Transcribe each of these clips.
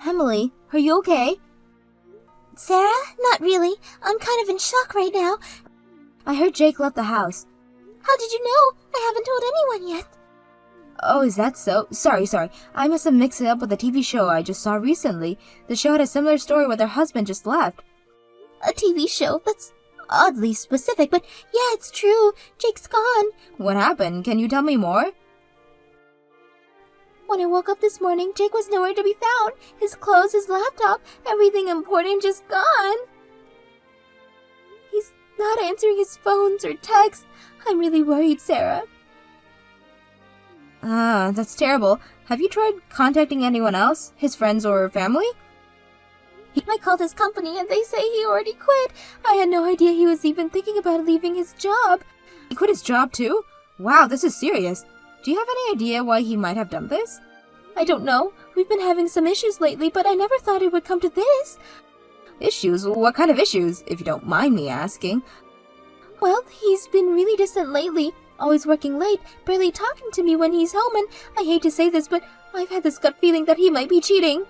Emily, are you okay? Sarah? Not really. I'm kind of in shock right now. I heard Jake left the house. How did you know? I haven't told anyone yet. Oh, is that so? Sorry. I must have mixed it up with a TV show I just saw recently. The show had a similar story where their husband just left. A TV show? That's oddly specific, but yeah, it's true. Jake's gone. What happened? Can you tell me more? When I woke up this morning, Jake was nowhere to be found. His clothes, his laptop, everything important just gone. He's not answering his phones or texts. I'm really worried, Sarah. That's terrible. Have you tried contacting anyone else? His friends or family? I called his company and they say he already quit. I had no idea he was even thinking about leaving his job. He quit his job too? Wow, this is serious. Do you have any idea why he might have done this? I don't know. We've been having some issues lately, but I never thought it would come to this. Issues? What kind of issues, if you don't mind me asking? Well, he's been really distant lately. Always working late, barely talking to me when he's home, and I hate to say this, but I've had this gut feeling that he might be cheating.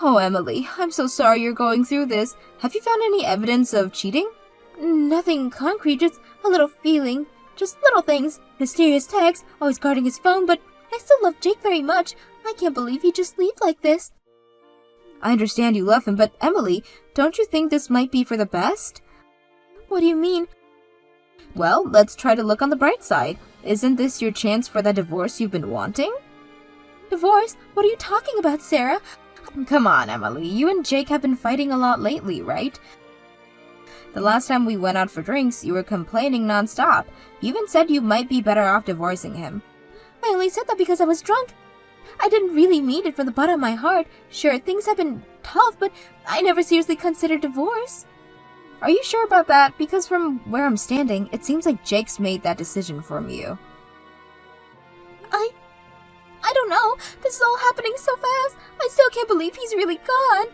Oh, Emily, I'm so sorry you're going through this. Have you found any evidence of cheating? Nothing concrete, just a little feeling. Just little things. Mysterious texts, always guarding his phone, but I still love Jake very much. I can't believe he'd just leave like this. I understand you love him, but Emily, don't you think this might be for the best? What do you mean? Well, let's try to look on the bright side. Isn't this your chance for that divorce you've been wanting? Divorce? What are you talking about, Sarah? Come on, Emily. You and Jake have been fighting a lot lately, right? The last time we went out for drinks, you were complaining nonstop. You even said you might be better off divorcing him. I only said that because I was drunk. I didn't really mean it from the bottom of my heart. Sure, things have been tough, but I never seriously considered divorce. Are you sure about that? Because from where I'm standing, it seems like Jake's made that decision for you. I don't know. This is all happening so fast. I still can't believe he's really gone.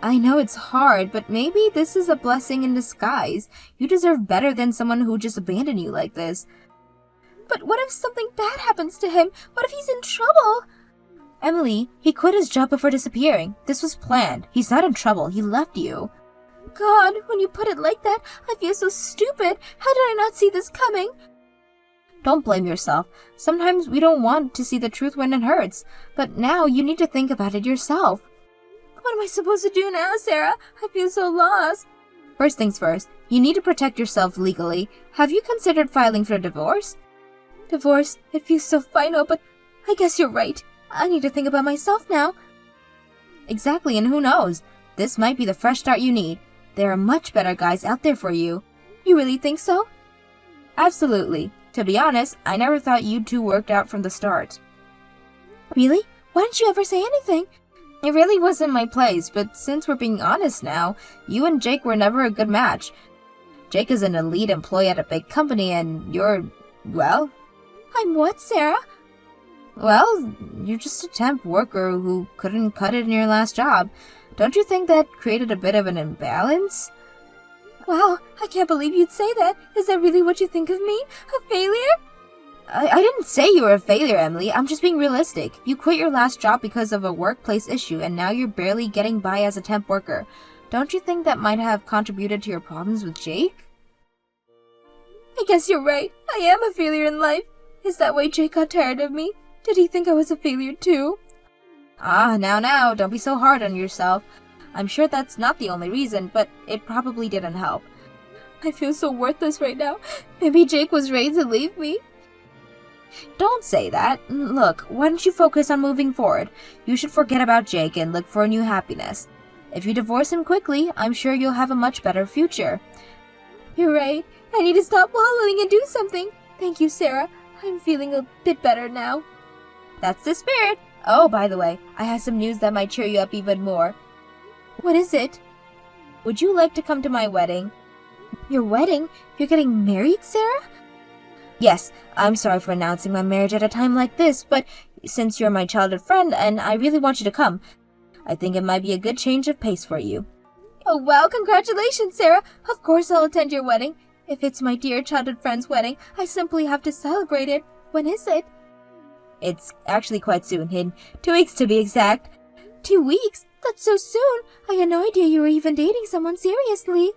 I know it's hard, but maybe this is a blessing in disguise. You deserve better than someone who just abandoned you like this. But what if something bad happens to him? What if he's in trouble? Emily, he quit his job before disappearing. This was planned. He's not in trouble. He left you. God, when you put it like that, I feel so stupid. How did I not see this coming? Don't blame yourself. Sometimes we don't want to see the truth when it hurts, but now you need to think about it yourself. What am I supposed to do now, Sarah? I feel so lost. First things first, you need to protect yourself legally. Have you considered filing for divorce? Divorce? It feels so final, but I guess you're right. I need to think about myself now. Exactly, and who knows? This might be the fresh start you need. There are much better guys out there for you. You really think so? Absolutely. To be honest, I never thought you two worked out from the start. Really? Why didn't you ever say anything? It really wasn't my place, but since we're being honest now, you and Jake were never a good match. Jake is an elite employee at a big company and you're, well... I'm what, Sarah? Well, you're just a temp worker who couldn't cut it in your last job. Don't you think that created a bit of an imbalance? Wow, I can't believe you'd say that. Is that really what you think of me? A failure? I didn't say you were a failure, Emily. I'm just being realistic. You quit your last job because of a workplace issue, and now you're barely getting by as a temp worker. Don't you think that might have contributed to your problems with Jake? I guess you're right. I am a failure in life. Is that why Jake got tired of me? Did he think I was a failure too? Now, don't be so hard on yourself. I'm sure that's not the only reason, but it probably didn't help. I feel so worthless right now. Maybe Jake was ready to leave me. Don't say that. Look, why don't you focus on moving forward? You should forget about Jake and look for a new happiness. If you divorce him quickly, I'm sure you'll have a much better future. You're right. I need to stop wallowing and do something. Thank you, Sarah. I'm feeling a bit better now. That's the spirit. Oh, by the way, I have some news that might cheer you up even more. What is it? Would you like to come to my wedding? Your wedding? You're getting married, Sarah? Yes, I'm sorry for announcing my marriage at a time like this, but since you're my childhood friend and I really want you to come, I think it might be a good change of pace for you. Oh wow, congratulations, Sarah! Of course I'll attend your wedding. If it's my dear childhood friend's wedding, I simply have to celebrate it. When is it? It's actually quite soon, in 2 weeks to be exact. 2 weeks? That's so soon. I had no idea you were even dating someone seriously.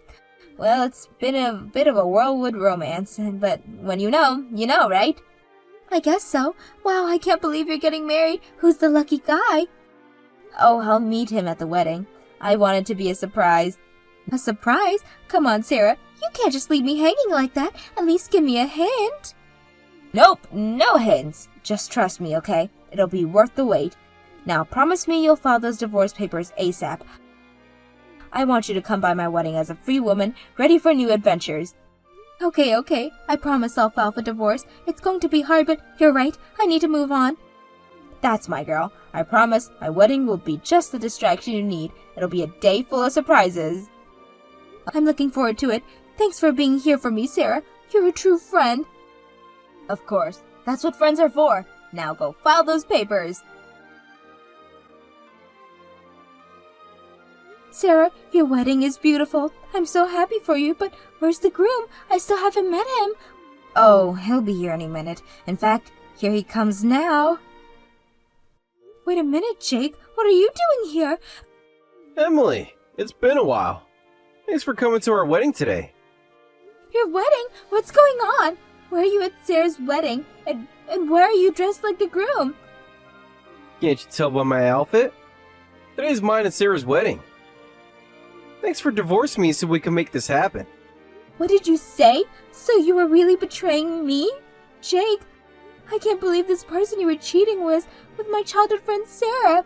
Well, it's been a bit of a whirlwind romance, but when you know, right? I guess so. Wow, I can't believe you're getting married. Who's the lucky guy? Oh, I'll meet him at the wedding. I want it to be a surprise. A surprise? Come on, Sarah. You can't just leave me hanging like that. At least give me a hint. Nope, no hints. Just trust me, okay? It'll be worth the wait. Now, promise me you'll file those divorce papers ASAP. I want you to come by my wedding as a free woman, ready for new adventures. Okay. I promise I'll file for divorce. It's going to be hard, but you're right. I need to move on. That's my girl. I promise my wedding will be just the distraction you need. It'll be a day full of surprises. I'm looking forward to it. Thanks for being here for me, Sarah. You're a true friend. Of course. That's what friends are for. Now go file those papers. Sarah, your wedding is beautiful. I'm so happy for you, but where's the groom? I still haven't met him. Oh, he'll be here any minute. In fact, here he comes now. Wait a minute, Jake. What are you doing here? Emily, it's been a while. Thanks for coming to our wedding today. Your wedding? What's going on? Where are you at Sarah's wedding? And why are you dressed like the groom? Can't you tell by my outfit? Today's mine and Sarah's wedding. Thanks for divorcing me so we can make this happen. What did you say? So you were really betraying me? Jake, I can't believe this person you were cheating with my childhood friend Sarah.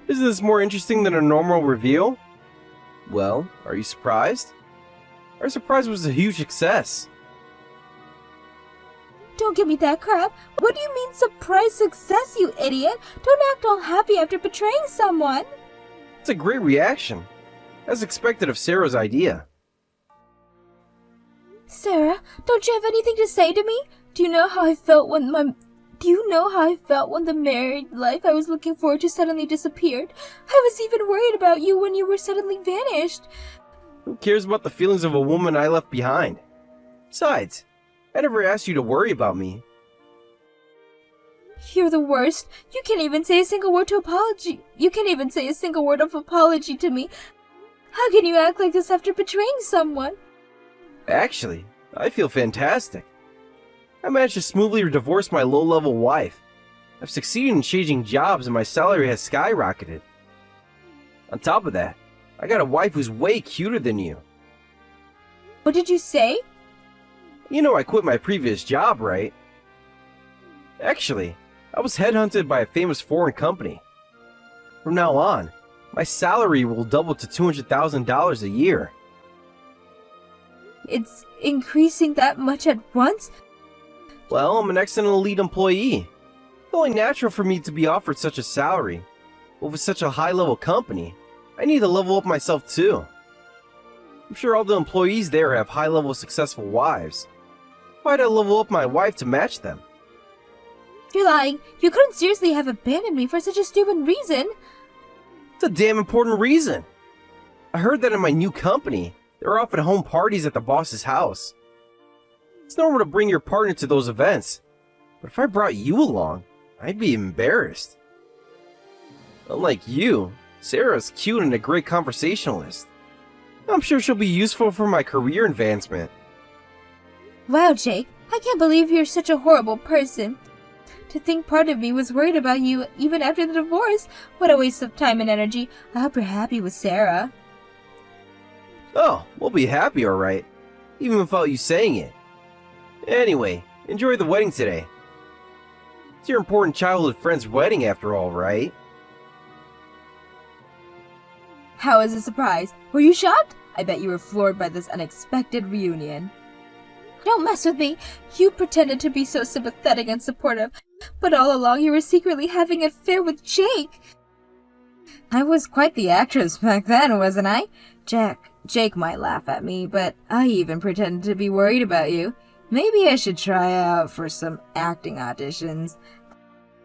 Isn't this more interesting than a normal reveal? Well, are you surprised? Our surprise was a huge success. Don't give me that crap. What do you mean surprise success, you idiot? Don't act all happy after betraying someone. It's a great reaction. As expected of Sarah's idea. Sarah, don't you have anything to say to me? Do you know how I felt when the married life I was looking forward to suddenly disappeared? I was even worried about you when you were suddenly vanished. Who cares about the feelings of a woman I left behind? Besides, I never asked you to worry about me. You're the worst. You can't even say a single word of apology to me. How can you act like this after betraying someone? Actually, I feel fantastic. I managed to smoothly divorce my low-level wife. I've succeeded in changing jobs and my salary has skyrocketed. On top of that, I got a wife who's way cuter than you. What did you say? You know I quit my previous job, right? Actually, I was headhunted by a famous foreign company. From now on, my salary will double to $200,000 a year. It's increasing that much at once? Well, I'm an excellent elite employee. It's only natural for me to be offered such a salary. But with such a high-level company, I need to level up myself too. I'm sure all the employees there have high-level successful wives. Why'd I level up my wife to match them? You're lying. You couldn't seriously have abandoned me for such a stupid reason. It's a damn important reason. I heard that in my new company, they're often home parties at the boss's house. It's normal to bring your partner to those events, but if I brought you along, I'd be embarrassed. Unlike you, Sarah's cute and a great conversationalist. I'm sure she'll be useful for my career advancement. Wow, Jake, I can't believe you're such a horrible person. To think part of me was worried about you even after the divorce. What a waste of time and energy. I hope you're happy with Sarah. Oh, we'll be happy, alright. Even without you saying it. Anyway, enjoy the wedding today. It's your important childhood friend's wedding after all, right? How was the surprise? Were you shocked? I bet you were floored by this unexpected reunion. Don't mess with me. You pretended to be so sympathetic and supportive, but all along you were secretly having an affair with Jake. I was quite the actress back then, wasn't I? Jake might laugh at me, but I even pretended to be worried about you. Maybe I should try out for some acting auditions.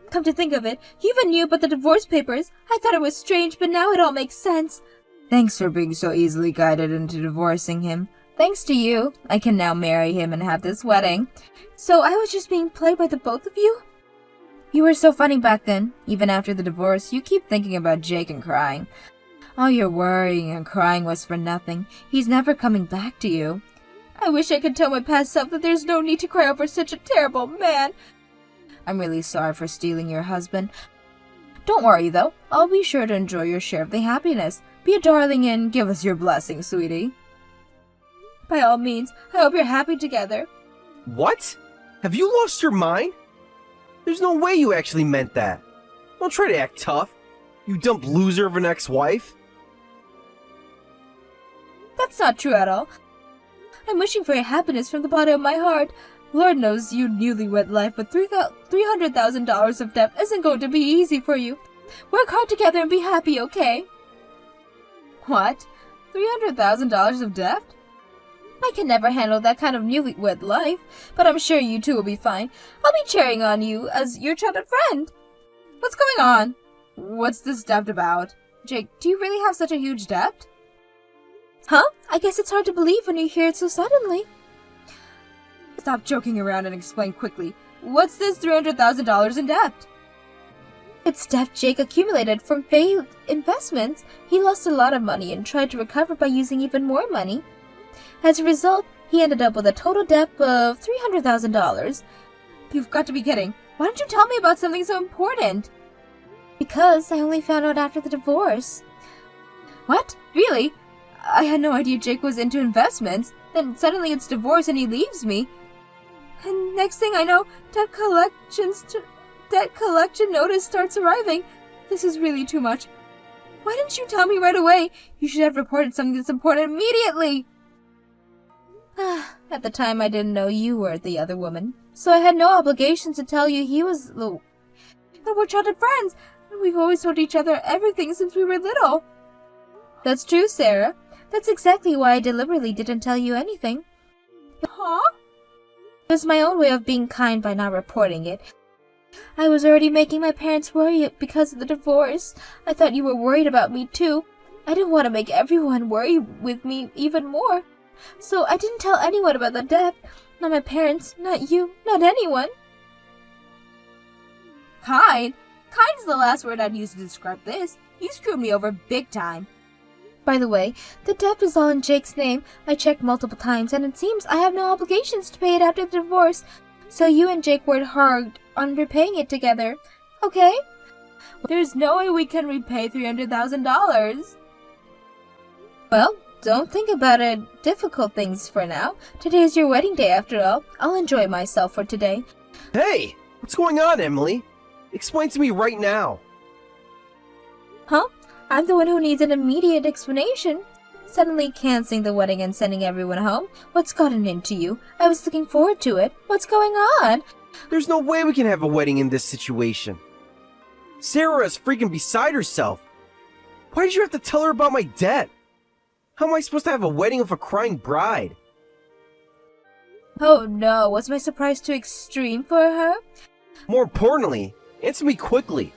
Come to think of it, you even knew about the divorce papers. I thought it was strange, but now it all makes sense. Thanks for being so easily guided into divorcing him. Thanks to you, I can now marry him and have this wedding. So I was just being played by the both of you? You were so funny back then. Even after the divorce, you keep thinking about Jake and crying. All your worrying and crying was for nothing. He's never coming back to you. I wish I could tell my past self that there's no need to cry over such a terrible man. I'm really sorry for stealing your husband. Don't worry, though. I'll be sure to enjoy your share of the happiness. Be a darling and give us your blessing, sweetie. By all means, I hope you're happy together. What? Have you lost your mind? There's no way you actually meant that. Don't try to act tough, you dumb loser of an ex-wife. That's not true at all. I'm wishing for your happiness from the bottom of my heart. Lord knows your newlywed life with $300,000 of debt isn't going to be easy for you. Work hard together and be happy, okay? What? $300,000 of debt? I can never handle that kind of newlywed life, but I'm sure you two will be fine. I'll be cheering on you as your trusted friend. What's going on? What's this debt about? Jake, do you really have such a huge debt? Huh? I guess it's hard to believe when you hear it so suddenly. Stop joking around and explain quickly. What's this $300,000 in debt? It's debt Jake accumulated from failed investments. He lost a lot of money and tried to recover by using even more money. As a result, he ended up with a total debt of $300,000. You've got to be kidding. Why don't you tell me about something so important? Because I only found out after the divorce. What? Really? I had no idea Jake was into investments. Then suddenly it's divorce and he leaves me. And next thing I know, debt collection notice starts arriving. This is really too much. Why didn't you tell me right away? You should have reported something that's important immediately. At the time, I didn't know you were the other woman, so I had no obligation to tell you he was the... But we're childhood friends, and we've always told each other everything since we were little. That's true, Sarah. That's exactly why I deliberately didn't tell you anything. Huh? It was my own way of being kind by not reporting it. I was already making my parents worry because of the divorce. I thought you were worried about me too. I didn't want to make everyone worry with me even more. So I didn't tell anyone about the debt. Not my parents, not you, not anyone. Kind? Kind's the last word I'd use to describe this. You screwed me over big time. By the way, the debt is all in Jake's name. I checked multiple times, and it seems I have no obligations to pay it after the divorce. So you and Jake worked hard on repaying it together, okay? There's no way we can repay $300,000. Well, don't think about it. Difficult things for now. Today's your wedding day after all. I'll enjoy myself for today. Hey! What's going on, Emily? Explain to me right now. Huh? I'm the one who needs an immediate explanation. Suddenly canceling the wedding and sending everyone home? What's gotten into you? I was looking forward to it. What's going on? There's no way we can have a wedding in this situation. Sarah is freaking beside herself. Why did you have to tell her about my debt? How am I supposed to have a wedding with a crying bride? Oh no, was my surprise too extreme for her? More importantly, answer me quickly.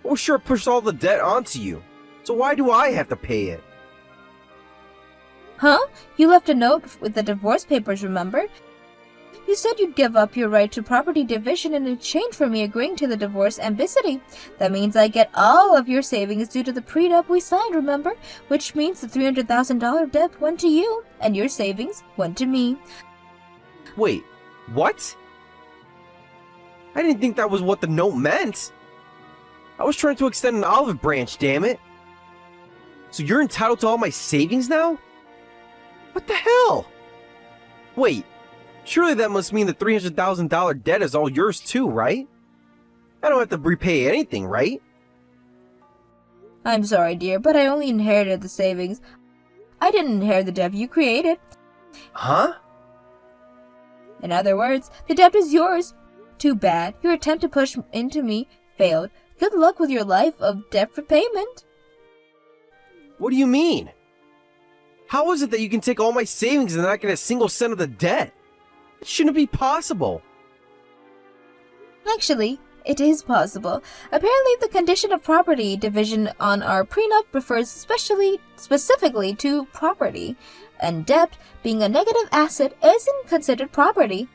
Oh sure, pushed all the debt onto you. So why do I have to pay it? Huh? You left a note with the divorce papers, remember? You said you'd give up your right to property division in exchange for me agreeing to the divorce ambiguity. That means I get all of your savings due to the prenup we signed, remember? Which means the $300,000 debt went to you, and your savings went to me. Wait, what? I didn't think that was what the note meant. I was trying to extend an olive branch, damn it. So you're entitled to all my savings now? What the hell? Wait, surely that must mean the $300,000 debt is all yours too, right? I don't have to repay anything, right? I'm sorry, dear, but I only inherited the savings. I didn't inherit the debt you created. Huh? In other words, the debt is yours. Too bad. Your attempt to push into me failed. Good luck with your life of debt repayment. What do you mean? How is it that you can take all my savings and not get a single cent of the debt? It shouldn't be possible. Actually, it is possible. Apparently, the condition of property division on our prenup refers specifically to property, and debt, being a negative asset, isn't considered property.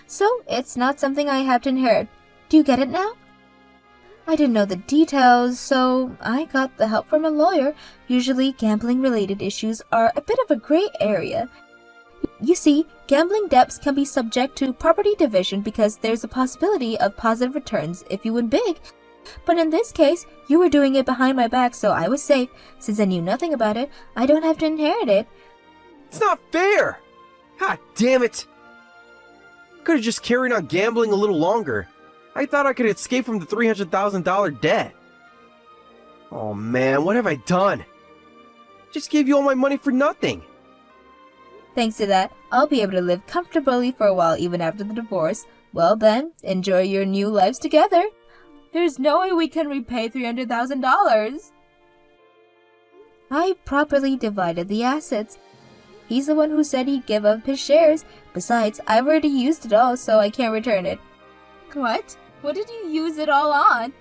So, it's not something I have to inherit. Do you get it now? I didn't know the details, so I got the help from a lawyer. Usually, gambling-related issues are a bit of a gray area. You see, gambling debts can be subject to property division because there's a possibility of positive returns if you win big. But in this case, you were doing it behind my back, so I was safe. Since I knew nothing about it, I don't have to inherit it. It's not fair! God damn it! Could have just carried on gambling a little longer. I thought I could escape from the $300,000 debt. Oh man, what have I done? Just gave you all my money for nothing. Thanks to that, I'll be able to live comfortably for a while even after the divorce. Well then, enjoy your new lives together. There's no way we can repay $300,000. I properly divided the assets. He's the one who said he'd give up his shares. Besides, I've already used it all, so I can't return it. What? What did you use it all on?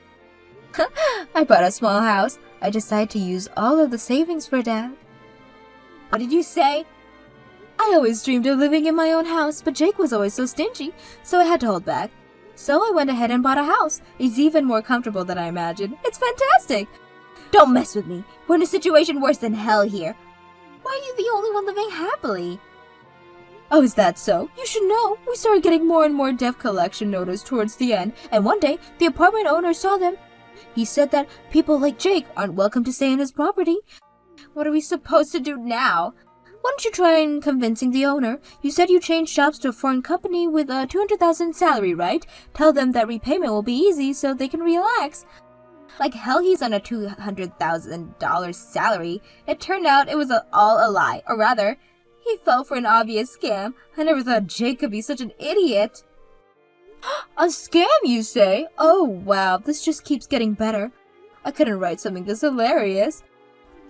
I bought a small house. I decided to use all of the savings for Dad. What did you say? I always dreamed of living in my own house, but Jake was always so stingy, so I had to hold back. So I went ahead and bought a house. It's even more comfortable than I imagined. It's fantastic! Don't mess with me. We're in a situation worse than hell here. Why are you the only one living happily? Oh, is that so? You should know. We started getting more and more debt collection notice towards the end, and one day, the apartment owner saw them. He said that people like Jake aren't welcome to stay in his property. What are we supposed to do now? Why don't you try convincing the owner? You said you changed jobs to a foreign company with a $200,000 salary, right? Tell them that repayment will be easy so they can relax. Like hell he's on a $200,000 salary. It turned out it was all a lie. Or rather, he fell for an obvious scam. I never thought Jake could be such an idiot. A scam, you say? Oh, wow, this just keeps getting better. I couldn't write something this hilarious.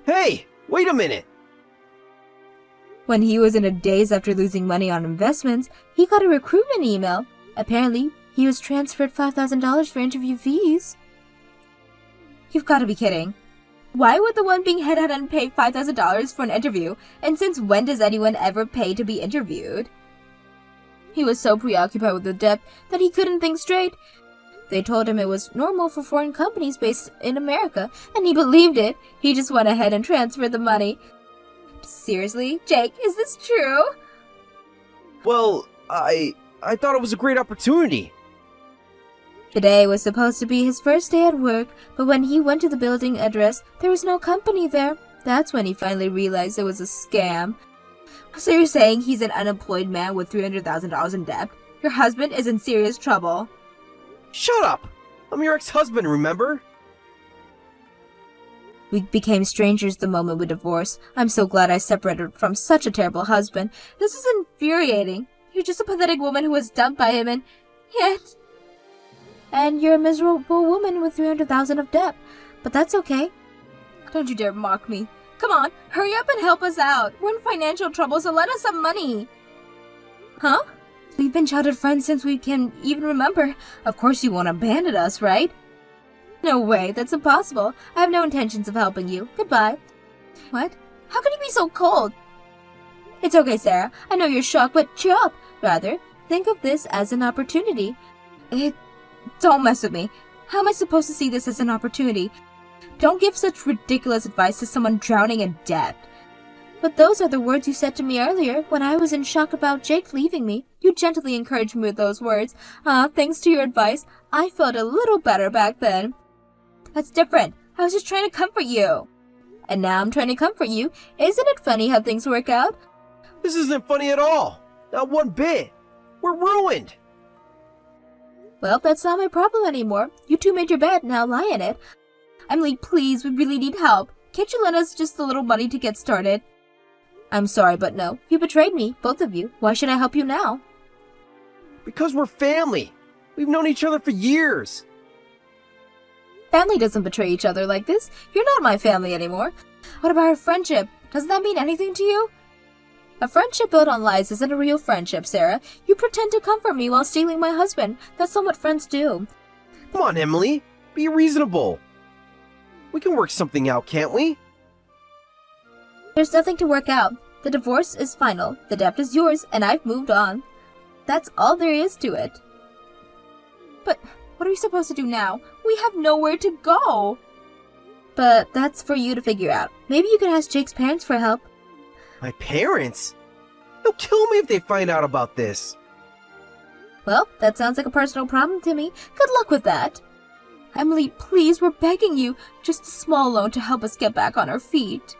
Hey, wait a minute! When he was in a daze after losing money on investments, he got a recruitment email. Apparently, he was transferred $5,000 for interview fees. You've got to be kidding. Why would the one being headhunted pay $5,000 for an interview? And since when does anyone ever pay to be interviewed? He was so preoccupied with the debt that he couldn't think straight. They told him it was normal for foreign companies based in America, and he believed it. He just went ahead and transferred the money. Seriously? Jake, is this true? Well, I thought it was a great opportunity. Today was supposed to be his first day at work, but when he went to the building address, there was no company there. That's when he finally realized it was a scam. So you're saying he's an unemployed man with $300,000 in debt? Your husband is in serious trouble. Shut up! I'm your ex-husband, remember? We became strangers the moment we divorced. I'm so glad I separated from such a terrible husband. This is infuriating. You're just a pathetic woman who was dumped by him and yet... And you're a miserable woman with $300,000 of debt. But that's okay. Don't you dare mock me. Come on, hurry up and help us out. We're in financial trouble, so lend us some money. Huh? We've been childhood friends since we can even remember. Of course you won't abandon us, right? No way, that's impossible. I have no intentions of helping you. Goodbye. What? How can you be so cold? It's okay, Sarah. I know you're shocked, but cheer up. Rather, think of this as an opportunity. Don't mess with me. How am I supposed to see this as an opportunity? Don't give such ridiculous advice to someone drowning in debt. But those are the words you said to me earlier when I was in shock about Jake leaving me. You gently encouraged me with those words. Thanks to your advice, I felt a little better back then. That's different. I was just trying to comfort you. And now I'm trying to comfort you. Isn't it funny how things work out? This isn't funny at all. Not one bit. We're ruined. Well, that's not my problem anymore. You two made your bed, now lie in it. Emily, please, we really need help. Can't you lend us just a little money to get started? I'm sorry, but no. You betrayed me, both of you. Why should I help you now? Because we're family. We've known each other for years. Family doesn't betray each other like this. You're not my family anymore. What about our friendship? Doesn't that mean anything to you? A friendship built on lies isn't a real friendship, Sarah. You pretend to comfort me while stealing my husband. That's not what friends do. Come on, Emily. Be reasonable. We can work something out, can't we? There's nothing to work out. The divorce is final. The debt is yours, and I've moved on. That's all there is to it. But What are we supposed to do now? We have nowhere to go. But that's for you to figure out. Maybe you can ask Jake's parents for help. My parents? They'll kill me if they find out about this. Well, that sounds like a personal problem to me. Good luck with that. Emily, please, we're begging you. Just a small loan to help us get back on our feet.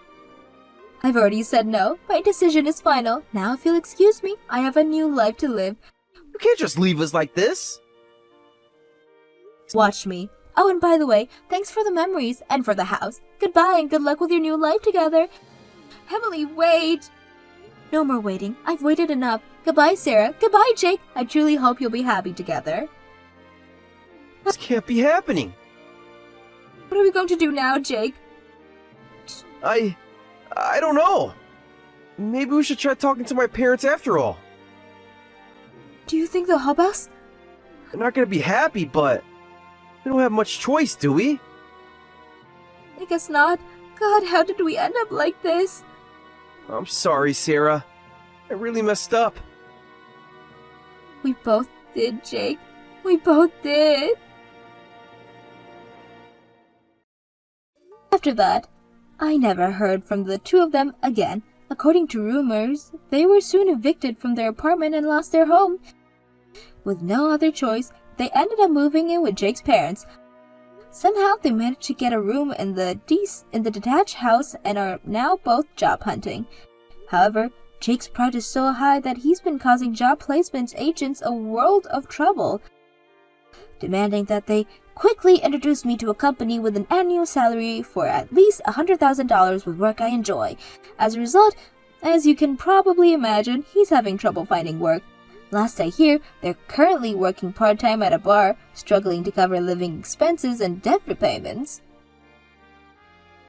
I've already said no. My decision is final. Now if you'll excuse me, I have a new life to live. You can't just leave us like this. Watch me. Oh, and by the way, thanks for the memories and for the house. Goodbye and good luck with your new life together. Emily, wait! No more waiting. I've waited enough. Goodbye, Sarah. Goodbye, Jake. I truly hope you'll be happy together. This can't be happening. What are we going to do now, Jake? I don't know. Maybe we should try talking to my parents after all. Do you think they'll help us? They're not gonna be happy, but we don't have much choice, do we? I guess not. God, how did we end up like this? I'm sorry, Sarah. I really messed up. We both did, Jake. We both did. After that, I never heard from the two of them again. According to rumors, they were soon evicted from their apartment and lost their home. With no other choice, they ended up moving in with Jake's parents. Somehow they managed to get a room in the detached house and are now both job hunting. However, Jake's pride is so high that he's been causing job placement agents a world of trouble, demanding that they quickly introduce me to a company with an annual salary for at least $100,000 with work I enjoy. As a result, as you can probably imagine, he's having trouble finding work. Last I hear, they're currently working part-time at a bar, struggling to cover living expenses and debt repayments.